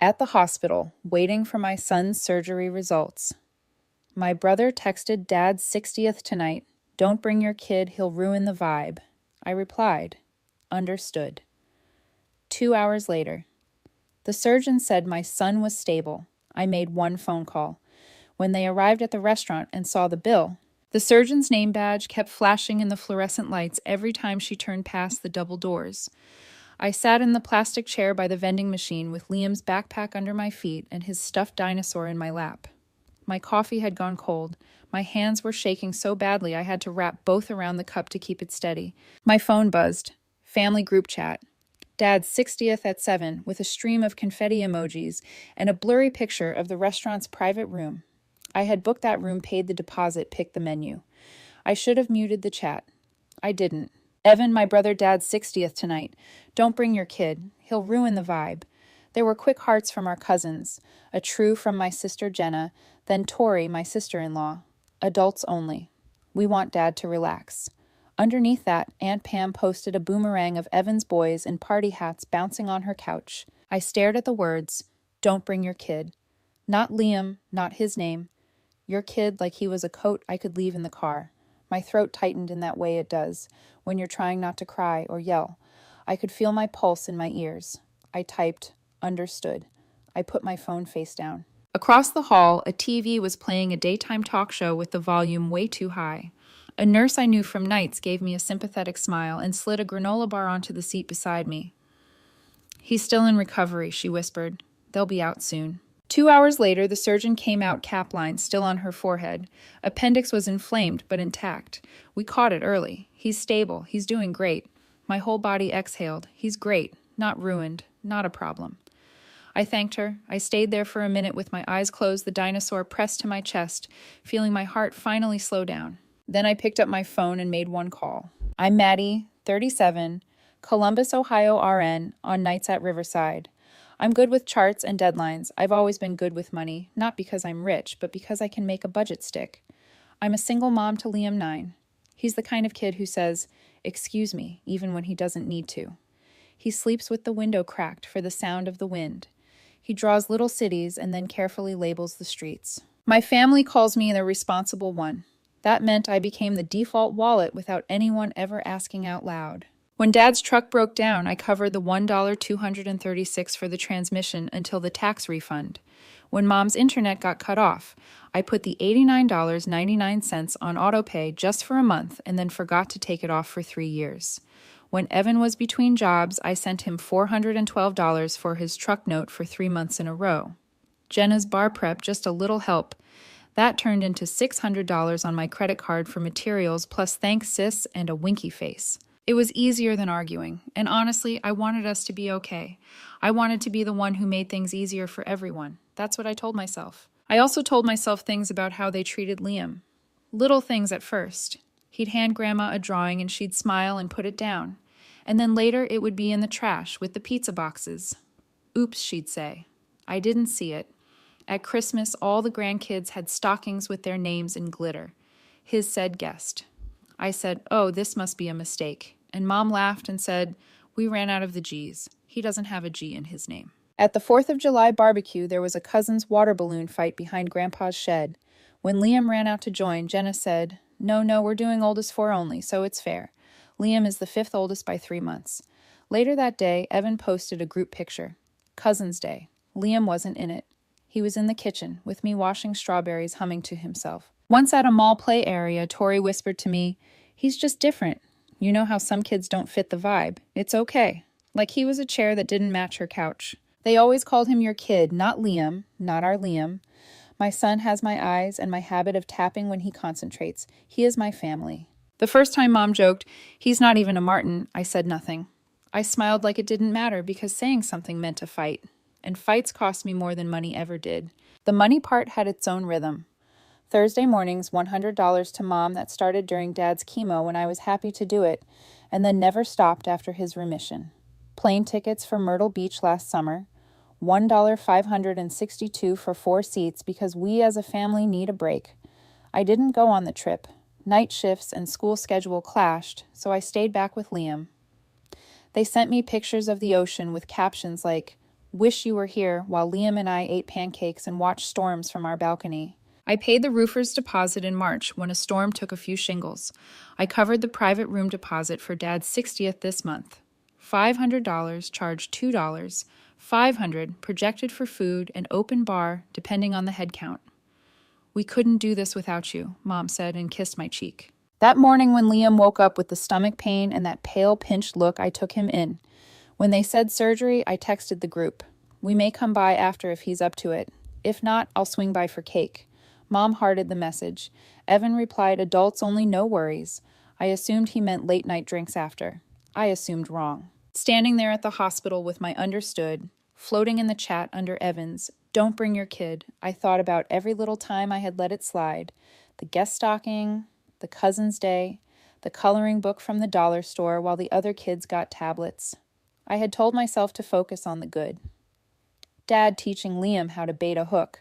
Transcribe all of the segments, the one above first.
At the hospital, waiting for my son's surgery results. My brother texted Dad's 60th tonight. Don't bring your kid, he'll ruin the vibe. I replied, understood. 2 hours later. The surgeon said my son was stable. I made one phone call. When they arrived at the restaurant and saw the bill, the surgeon's name badge kept flashing in the fluorescent lights every time she turned past the double doors. I sat in the plastic chair by the vending machine with Liam's backpack under my feet and his stuffed dinosaur in my lap. My coffee had gone cold. My hands were shaking so badly I had to wrap both around the cup to keep it steady. My phone buzzed. Family group chat. Dad's 60th at 7 with a stream of confetti emojis and a blurry picture of the restaurant's private room. I had booked that room, paid the deposit, picked the menu. I should have muted the chat. I didn't. Evan, my brother Dad's 60th tonight. Don't bring your kid. He'll ruin the vibe. There were quick hearts from our cousins, a true from my sister Jenna, then Tori, my sister-in-law. Adults only. We want Dad to relax. Underneath that, Aunt Pam posted a boomerang of Evan's boys in party hats bouncing on her couch. I stared at the words, don't bring your kid. Not Liam, not his name. Your kid like he was a coat I could leave in the car. My throat tightened in that way it does when you're trying not to cry or yell. I could feel my pulse in my ears. I typed, understood. I put my phone face down. Across the hall, a TV was playing a daytime talk show with the volume way too high. A nurse I knew from nights gave me a sympathetic smile and slid a granola bar onto the seat beside me. He's still in recovery, she whispered. They'll be out soon. 2 hours later, the surgeon came out, cap line still on her forehead. Appendix was inflamed, but intact. We caught it early. He's stable. He's doing great. My whole body exhaled. He's great. Not ruined. Not a problem. I thanked her. I stayed there for a minute with my eyes closed, the dinosaur pressed to my chest, feeling my heart finally slow down. Then I picked up my phone and made one call. I'm Maddie, 37, Columbus, Ohio RN, on nights at Riverside. I'm good with charts and deadlines. I've always been good with money, not because I'm rich, but because I can make a budget stick. I'm a single mom to Liam 9. He's the kind of kid who says, excuse me, even when he doesn't need to. He sleeps with the window cracked for the sound of the wind. He draws little cities and then carefully labels the streets. My family calls me the responsible one. That meant I became the default wallet without anyone ever asking out loud. When Dad's truck broke down, I covered the $1.236 for the transmission until the tax refund. When Mom's internet got cut off, I put the $89.99 on autopay just for a month and then forgot to take it off for 3 years. When Evan was between jobs, I sent him $412 for his truck note for 3 months in a row. Jenna's bar prep, just a little help. That turned into $600 on my credit card for materials plus thanks sis and a winky face. It was easier than arguing, and honestly, I wanted us to be okay. I wanted to be the one who made things easier for everyone. That's what I told myself. I also told myself things about how they treated Liam. Little things at first. He'd hand Grandma a drawing and she'd smile and put it down. And then later it would be in the trash with the pizza boxes. Oops, she'd say. I didn't see it. At Christmas, all the grandkids had stockings with their names in glitter. His said guest. I said, oh, this must be a mistake. And Mom laughed and said, we ran out of the G's. He doesn't have a G in his name. At the 4th of July barbecue, there was a cousin's water balloon fight behind Grandpa's shed. When Liam ran out to join, Jenna said, no, we're doing oldest 4 only, so it's fair. Liam is the 5th oldest by 3 months. Later that day, Evan posted a group picture. Cousin's Day. Liam wasn't in it. He was in the kitchen, with me washing strawberries, humming to himself. Once at a mall play area, Tori whispered to me, he's just different. You know how some kids don't fit the vibe. It's okay. Like he was a chair that didn't match her couch. They always called him your kid, not Liam, not our Liam. My son has my eyes and my habit of tapping when he concentrates. He is my family. The first time Mom joked, he's not even a Martin, I said nothing. I smiled like it didn't matter because saying something meant a fight. And fights cost me more than money ever did. The money part had its own rhythm. Thursday mornings, $100 to Mom that started during Dad's chemo when I was happy to do it, and then never stopped after his remission. Plane tickets for Myrtle Beach last summer, $1,562 for 4 seats because we as a family need a break. I didn't go on the trip. Night shifts and school schedule clashed, so I stayed back with Liam. They sent me pictures of the ocean with captions like, Wish you were here while Liam and I ate pancakes and watched storms from our balcony. I paid the roofer's deposit in March when a storm took a few shingles. I covered the private room deposit for Dad's 60th this month. $500 charged $2, $500 projected for food and open bar depending on the head count. We couldn't do this without you, Mom said and kissed my cheek. That morning when Liam woke up with the stomach pain and that pale, pinched look, I took him in. When they said surgery, I texted the group. We may come by after if he's up to it. If not, I'll swing by for cake. Mom hearted the message. Evan replied, adults only, no worries. I assumed he meant late night drinks after. I assumed wrong. Standing there at the hospital with my understood, floating in the chat under Evan's, don't bring your kid, I thought about every little time I had let it slide. The guest stocking, the cousin's day, the coloring book from the dollar store while the other kids got tablets. I had told myself to focus on the good. Dad teaching Liam how to bait a hook.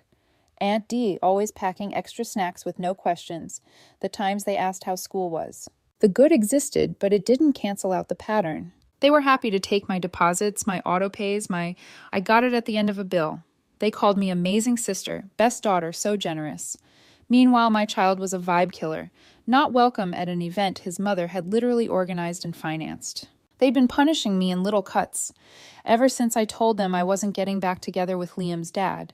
Aunt Dee always packing extra snacks with no questions, the times they asked how school was. The good existed, but it didn't cancel out the pattern. They were happy to take my deposits, my auto pays, I got it at the end of a bill. They called me amazing sister, best daughter, so generous. Meanwhile, my child was a vibe killer, not welcome at an event his mother had literally organized and financed. They'd been punishing me in little cuts, ever since I told them I wasn't getting back together with Liam's dad.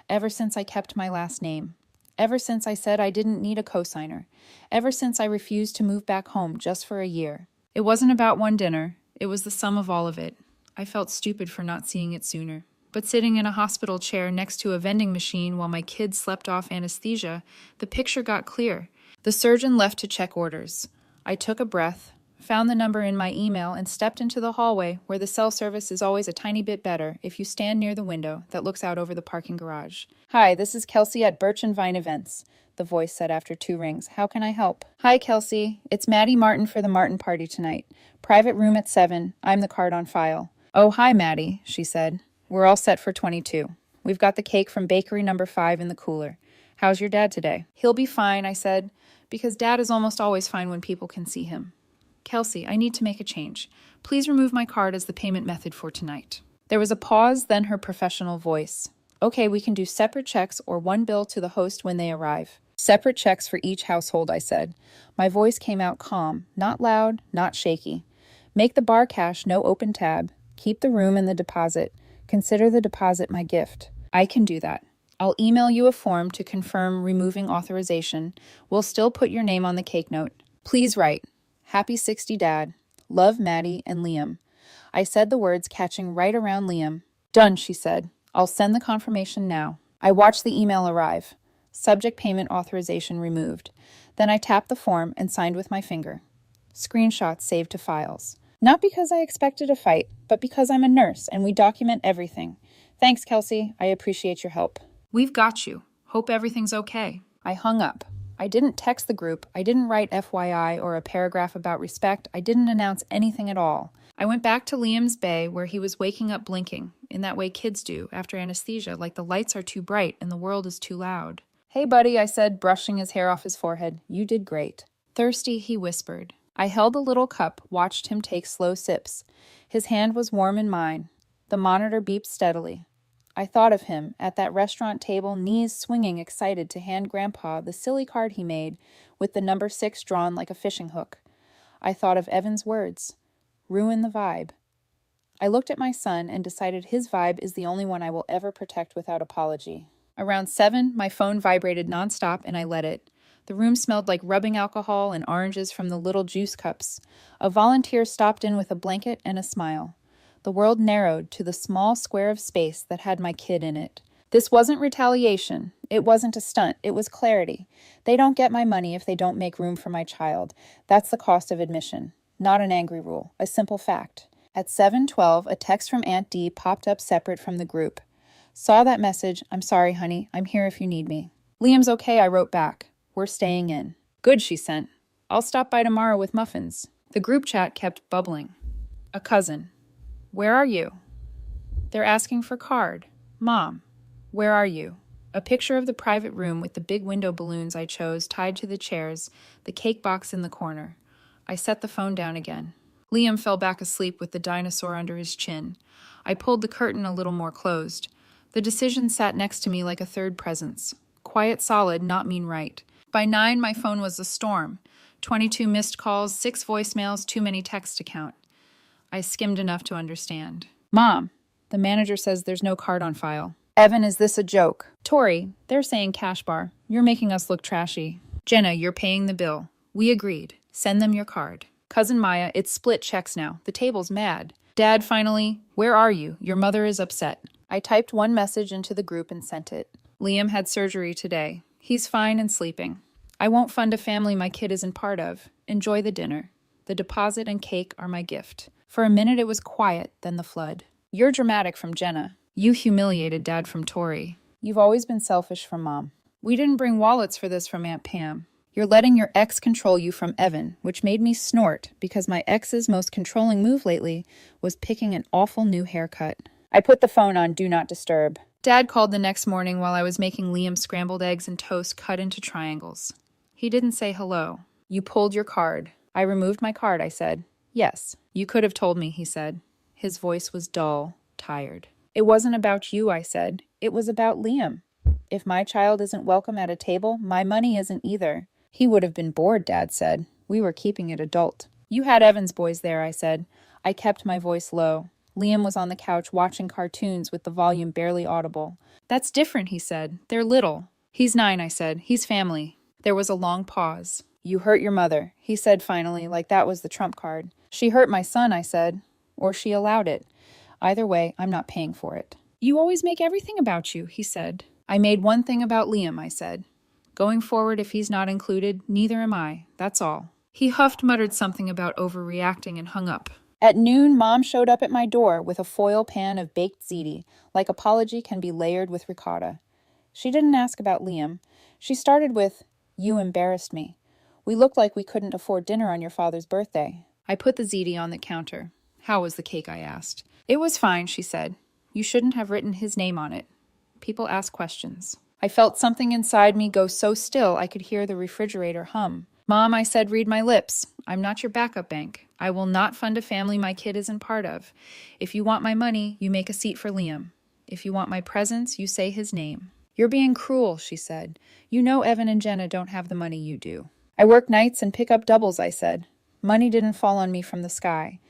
Ever since I kept my last name. Ever since I said I didn't need a cosigner. Ever since I refused to move back home just for a year. It wasn't about one dinner. It was the sum of all of it. I felt stupid for not seeing it sooner. But sitting in a hospital chair next to a vending machine while my kids slept off anesthesia, the picture got clear. The surgeon left to check orders. I took a breath, found the number in my email, and stepped into the hallway where the cell service is always a tiny bit better if you stand near the window that looks out over the parking garage. Hi, this is Kelsey at Birch and Vine Events, the voice said after 2 rings. How can I help? Hi, Kelsey. It's Maddie Martin for the Martin party tonight. Private room at 7. I'm the card on file. Oh, hi, Maddie, she said. We're all set for 22. We've got the cake from bakery number 5 in the cooler. How's your dad today? He'll be fine, I said, because Dad is almost always fine when people can see him. Kelsey, I need to make a change. Please remove my card as the payment method for tonight. There was a pause, then her professional voice. Okay, we can do separate checks or one bill to the host when they arrive. Separate checks for each household, I said. My voice came out calm, not loud, not shaky. Make the bar cash, no open tab. Keep the room and the deposit. Consider the deposit my gift. I can do that. I'll email you a form to confirm removing authorization. We'll still put your name on the cake note. Please write. Happy 60 Dad. Love, Maddie and Liam. I said the words catching right around Liam. Done, she said. I'll send the confirmation now. I watched the email arrive. Subject payment authorization removed. Then I tapped the form and signed with my finger. Screenshots saved to files. Not because I expected a fight, but because I'm a nurse and we document everything. Thanks, Kelsey. I appreciate your help. We've got you. Hope everything's okay. I hung up. I didn't text the group, I didn't write FYI or a paragraph about respect, I didn't announce anything at all. I went back to Liam's bay where he was waking up blinking, in that way kids do, after anesthesia, like the lights are too bright and the world is too loud. Hey buddy, I said, brushing his hair off his forehead, you did great. Thirsty, he whispered. I held the little cup, watched him take slow sips. His hand was warm in mine. The monitor beeped steadily. I thought of him, at that restaurant table, knees swinging excited to hand Grandpa the silly card he made, with the number 6 drawn like a fishing hook. I thought of Evan's words. Ruin the vibe. I looked at my son and decided his vibe is the only one I will ever protect without apology. Around 7, my phone vibrated nonstop and I let it. The room smelled like rubbing alcohol and oranges from the little juice cups. A volunteer stopped in with a blanket and a smile. The world narrowed to the small square of space that had my kid in it. This wasn't retaliation. It wasn't a stunt. It was clarity. They don't get my money if they don't make room for my child. That's the cost of admission. Not an angry rule. A simple fact. At 7:12, a text from Aunt Dee popped up separate from the group. Saw that message. I'm sorry, honey. I'm here if you need me. Liam's okay, I wrote back. We're staying in. Good, she sent. I'll stop by tomorrow with muffins. The group chat kept bubbling. A cousin. Where are you? They're asking for card. Mom, where are you? A picture of the private room with the big window balloons I chose tied to the chairs, the cake box in the corner. I set the phone down again. Liam fell back asleep with the dinosaur under his chin. I pulled the curtain a little more closed. The decision sat next to me like a third presence. Quiet, solid, not mean right. By 9, my phone was a storm. 22 missed calls, 6 voicemails, too many texts to count. I skimmed enough to understand. Mom, the manager says there's no card on file. Evan, is this a joke? Tori, they're saying cash bar. You're making us look trashy. Jenna, you're paying the bill. We agreed. Send them your card. Cousin Maya, it's split checks now. The table's mad. Dad, finally, where are you? Your mother is upset. I typed one message into the group and sent it. Liam had surgery today. He's fine and sleeping. I won't fund a family my kid isn't part of. Enjoy the dinner. The deposit and cake are my gift. For a minute it was quiet, then the flood. You're dramatic from Jenna. You humiliated Dad from Tori. You've always been selfish from Mom. We didn't bring wallets for this from Aunt Pam. You're letting your ex control you from Evan, which made me snort because my ex's most controlling move lately was picking an awful new haircut. I put the phone on Do Not Disturb. Dad called the next morning while I was making Liam scrambled eggs and toast cut into triangles. He didn't say hello. You pulled your card. I removed my card, I said. Yes. You could have told me, he said. His voice was dull, tired. It wasn't about you, I said. It was about Liam. If my child isn't welcome at a table, my money isn't either. He would have been bored, Dad said. We were keeping it adult. You had Evan's boys there, I said. I kept my voice low. Liam was on the couch watching cartoons with the volume barely audible. That's different, he said. They're little. He's 9, I said. He's family. There was a long pause. You hurt your mother, he said finally, like that was the trump card. She hurt my son, I said. Or she allowed it. Either way, I'm not paying for it. You always make everything about you, he said. I made one thing about Liam, I said. Going forward, if he's not included, neither am I. That's all. He huffed, muttered something about overreacting, and hung up. At noon, Mom showed up at my door with a foil pan of baked ziti, like apology can be layered with ricotta. She didn't ask about Liam. She started with, You embarrassed me. We looked like we couldn't afford dinner on your father's birthday. I put the ziti on the counter. How was the cake, I asked. It was fine, she said. You shouldn't have written his name on it. People ask questions. I felt something inside me go so still I could hear the refrigerator hum. Mom, I said, read my lips. I'm not your backup bank. I will not fund a family my kid isn't part of. If you want my money, you make a seat for Liam. If you want my presents, you say his name. You're being cruel, she said. You know Evan and Jenna don't have the money you do. I work nights and pick up doubles, I said. Money didn't fall on me from the sky.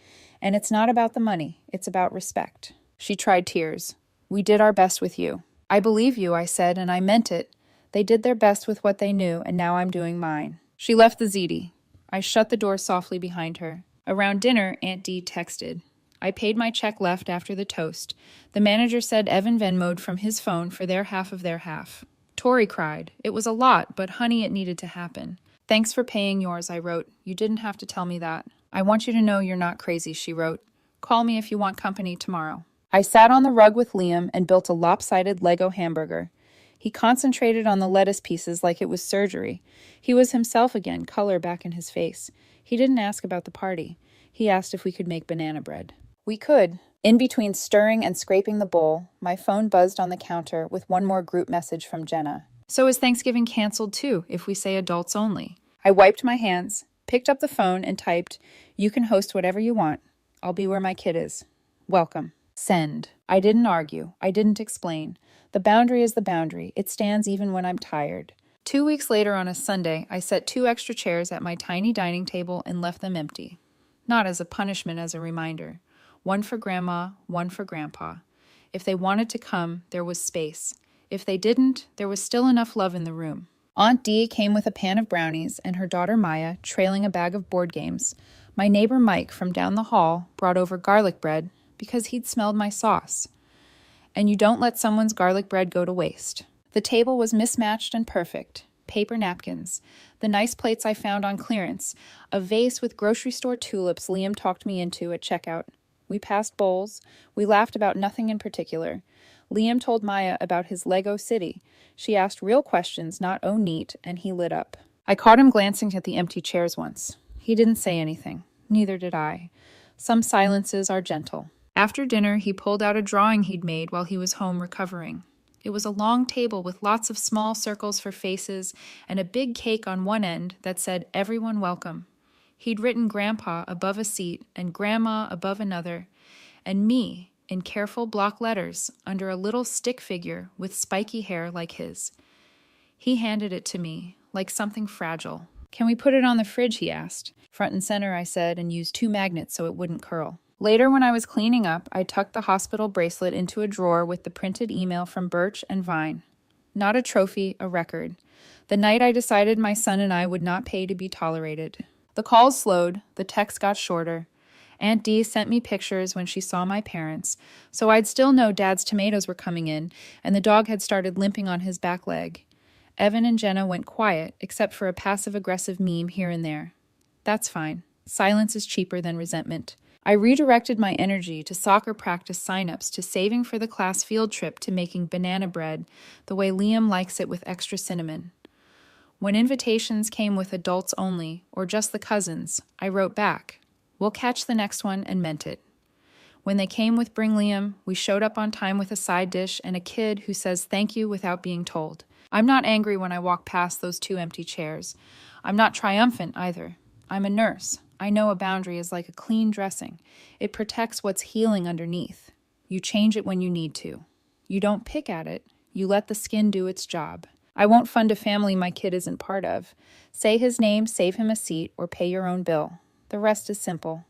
And it's not about the money. It's about respect. She tried tears. We did our best with you. I believe you, I said, and I meant it. They did their best with what they knew, and now I'm doing mine. She left the ziti. I shut the door softly behind her. Around dinner, Aunt Dee texted. I paid my check left after the toast. The manager said Evan Venmo'd from his phone for their half of their half. Tori cried. It was a lot, but honey, it needed to happen. Thanks for paying yours, I wrote. You didn't have to tell me that. I want you to know you're not crazy, she wrote. Call me if you want company tomorrow. I sat on the rug with Liam and built a lopsided Lego hamburger. He concentrated on the lettuce pieces like it was surgery. He was himself again, color back in his face. He didn't ask about the party. He asked if we could make banana bread. We could. In between stirring and scraping the bowl, my phone buzzed on the counter with one more group message from Jenna. So is Thanksgiving canceled too, if we say adults only? I wiped my hands, picked up the phone, and typed, You can host whatever you want. I'll be where my kid is. Welcome. Send. I didn't argue. I didn't explain. The boundary is the boundary. It stands even when I'm tired. 2 weeks later on a Sunday, I set 2 extra chairs at my tiny dining table and left them empty. Not as a punishment, as a reminder. One for Grandma, one for Grandpa. If they wanted to come, there was space. If they didn't, there was still enough love in the room. Aunt Dee came with a pan of brownies and her daughter Maya trailing a bag of board games. My neighbor Mike from down the hall brought over garlic bread because he'd smelled my sauce. And you don't let someone's garlic bread go to waste. The table was mismatched and perfect. Paper napkins, the nice plates I found on clearance, a vase with grocery store tulips Liam talked me into at checkout. We passed bowls. We laughed about nothing in particular. Liam told Maya about his Lego city. She asked real questions, not oh neat, and he lit up. I caught him glancing at the empty chairs once. He didn't say anything. Neither did I. Some silences are gentle. After dinner, he pulled out a drawing he'd made while he was home recovering. It was a long table with lots of small circles for faces and a big cake on one end that said, Everyone welcome. He'd written Grandpa above a seat and Grandma above another, and me, in careful block letters under a little stick figure with spiky hair like his. He handed it to me, like something fragile. "Can we put it on the fridge?" he asked. "Front and center," I said, and used 2 magnets so it wouldn't curl. Later, when I was cleaning up, I tucked the hospital bracelet into a drawer with the printed email from Birch and Vine. Not a trophy, a record. The night I decided my son and I would not pay to be tolerated. The calls slowed, the texts got shorter. Aunt Dee sent me pictures when she saw my parents, so I'd still know Dad's tomatoes were coming in, and the dog had started limping on his back leg. Evan and Jenna went quiet, except for a passive-aggressive meme here and there. That's fine. Silence is cheaper than resentment. I redirected my energy to soccer practice sign-ups, to saving for the class field trip, to making banana bread the way Liam likes it with extra cinnamon. When invitations came with adults only, or just the cousins, I wrote back, "We'll catch the next one," and meant it. When they came with Bring Liam, we showed up on time with a side dish and a kid who says thank you without being told. I'm not angry when I walk past those 2 empty chairs. I'm not triumphant either. I'm a nurse. I know a boundary is like a clean dressing. It protects what's healing underneath. You change it when you need to. You don't pick at it. You let the skin do its job. I won't fund a family my kid isn't part of. Say his name, save him a seat, or pay your own bill. The rest is simple.